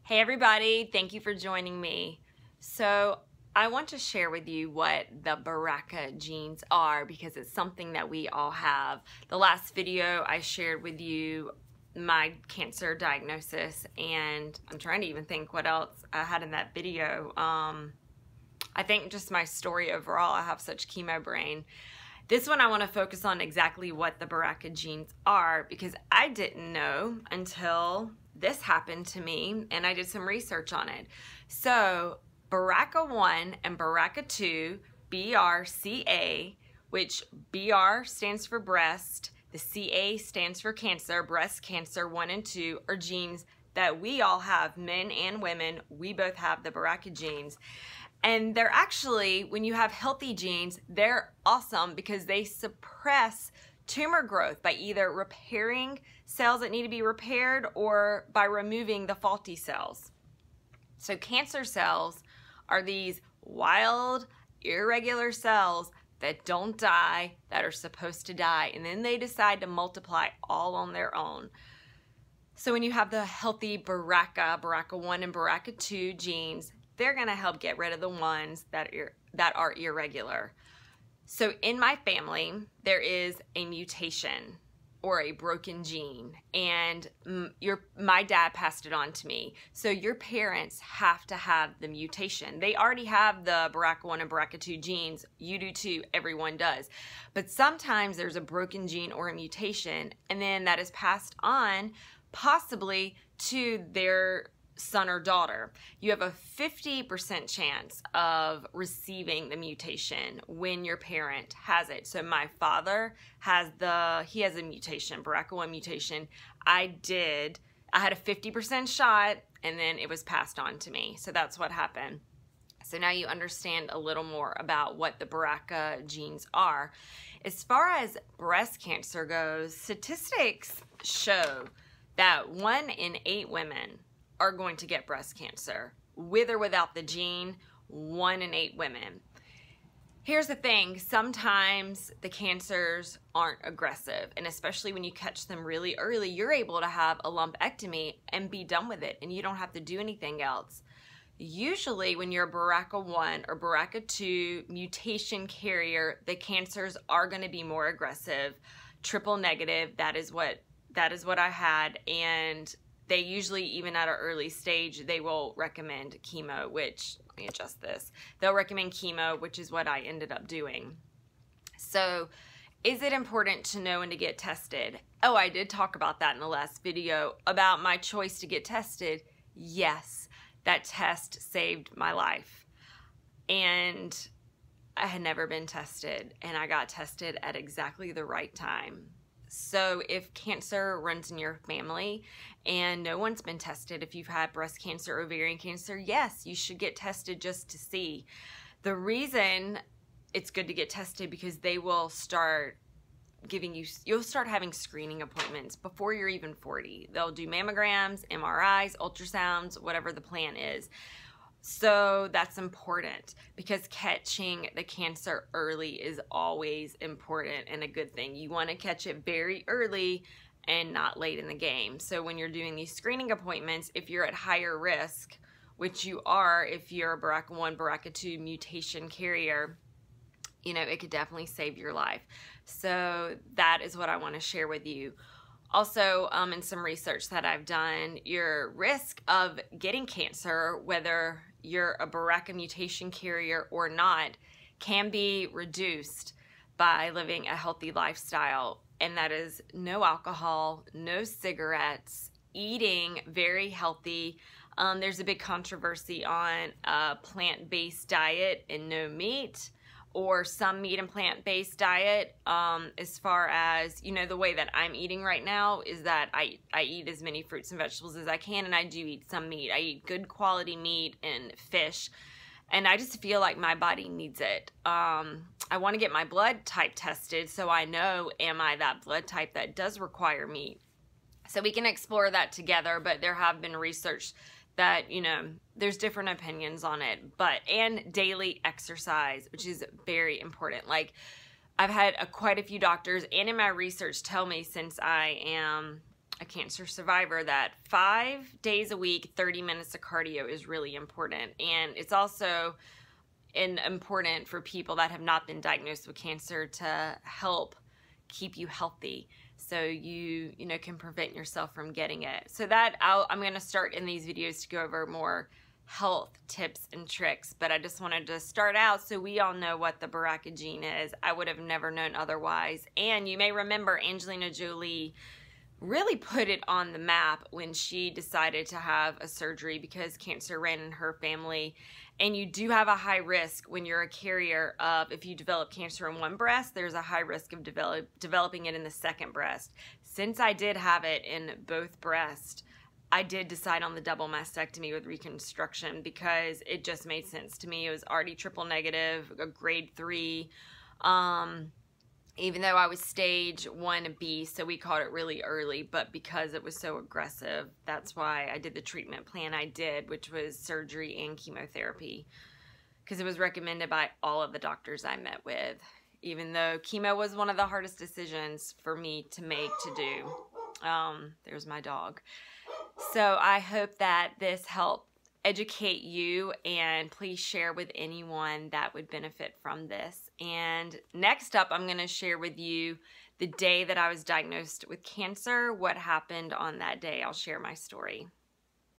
Hey everybody, thank you for joining me. So I want to share with you what the Baraka genes are because it's something that we all have. The last video I shared with you my cancer diagnosis, and I'm trying to even think what else I had in that video. I think just my story overall. I have such chemo brain. This one I want to focus on exactly what the Baraka genes are because I didn't know until this happened to me and I did some research on it. So BRCA1 and BRCA2, BRCA, which BR stands for breast, the CA stands for cancer, breast cancer 1 and 2 are genes that we all have, men and women. We both have the Baraka genes. And they're actually, when you have healthy genes, they're awesome because they suppress tumor growth by either repairing cells that need to be repaired or by removing the faulty cells. So cancer cells are these wild, irregular cells that don't die, that are supposed to die, and then they decide to multiply all on their own. So when you have the healthy BRCA1 and BRCA2 genes, they're going to help get rid of the ones that are irregular. So in my family, there is a mutation or a broken gene, and my dad passed it on to me. So your parents have to have the mutation. They already have the BRCA1 and BRCA2 genes. You do too. Everyone does. But sometimes there's a broken gene or a mutation, and then that is passed on possibly to their son or daughter. You have a 50% chance of receiving the mutation when your parent has it. So my father has he has a mutation, BRCA1 mutation. I had a 50% shot and then it was passed on to me. So that's what happened. So now you understand a little more about what the Baraka genes are. As far as breast cancer goes, statistics show that 1 in 8 women are going to get breast cancer, with or without the gene, 1 in 8 women. Here's the thing, sometimes the cancers aren't aggressive, and especially when you catch them really early, you're able to have a lumpectomy and be done with it, and you don't have to do anything else. Usually when you're a BRCA1 or BRCA2 mutation carrier, the cancers are going to be more aggressive, triple negative. That is what I had, and they usually, even at an early stage, they will recommend chemo, which, let me adjust this. They'll recommend chemo, which is what I ended up doing. So, is it important to know when to get tested? Oh, I did talk about that in the last video, about my choice to get tested. Yes, that test saved my life. And I had never been tested, and I got tested at exactly the right time. So if cancer runs in your family and no one's been tested, if you've had breast cancer, ovarian cancer, yes, you should get tested just to see. The reason it's good to get tested because they will start you'll start having screening appointments before you're even 40. They'll do mammograms, MRIs, ultrasounds, whatever the plan is. So that's important because catching the cancer early is always important and a good thing. You want to catch it very early and not late in the game. So when you're doing these screening appointments, if you're at higher risk, which you are if you're a BRCA1, BRCA2 mutation carrier, you know, it could definitely save your life. So that is what I want to share with you. Also, in some research that I've done, your risk of getting cancer, whether you're a BRCA mutation carrier or not, can be reduced by living a healthy lifestyle. And that is no alcohol, no cigarettes, eating very healthy. There's a big controversy on a plant-based diet and no meat, or some meat and plant-based diet. As far as, you know, the way that I'm eating right now is that I eat as many fruits and vegetables as I can, and I do eat some meat. I eat good quality meat and fish, and I just feel like my body needs it. I want to get my blood type tested so I know, am I that blood type that does require meat? So we can explore that together, but there have been research that, you know, there's different opinions on it, and daily exercise, which is very important. Like, I've had quite a few doctors, and in my research, tell me since I am a cancer survivor, that 5 days a week, 30 minutes of cardio is really important. And it's also important for people that have not been diagnosed with cancer to help keep you healthy, so you can prevent yourself from getting it. So that I'm going to start in these videos to go over more health tips and tricks, but I just wanted to start out so we all know what the BRCA gene is. I would have never known otherwise. And you may remember Angelina Jolie really put it on the map when she decided to have a surgery because cancer ran in her family. And you do have a high risk when you're a carrier of, if you develop cancer in one breast, there's a high risk of developing it in the second breast. Since I did have it in both breasts, I did decide on the double mastectomy with reconstruction because it just made sense to me. It was already triple negative, a grade 3. Even though I was stage 1B, so we caught it really early, but because it was so aggressive, that's why I did the treatment plan I did, which was surgery and chemotherapy, because it was recommended by all of the doctors I met with, even though chemo was one of the hardest decisions for me to make to do. There's my dog. So I hope that this helped educate you, and please share with anyone that would benefit from this. And next up, I'm going to share with you the day that I was diagnosed with cancer, what happened on that day. I'll share my story.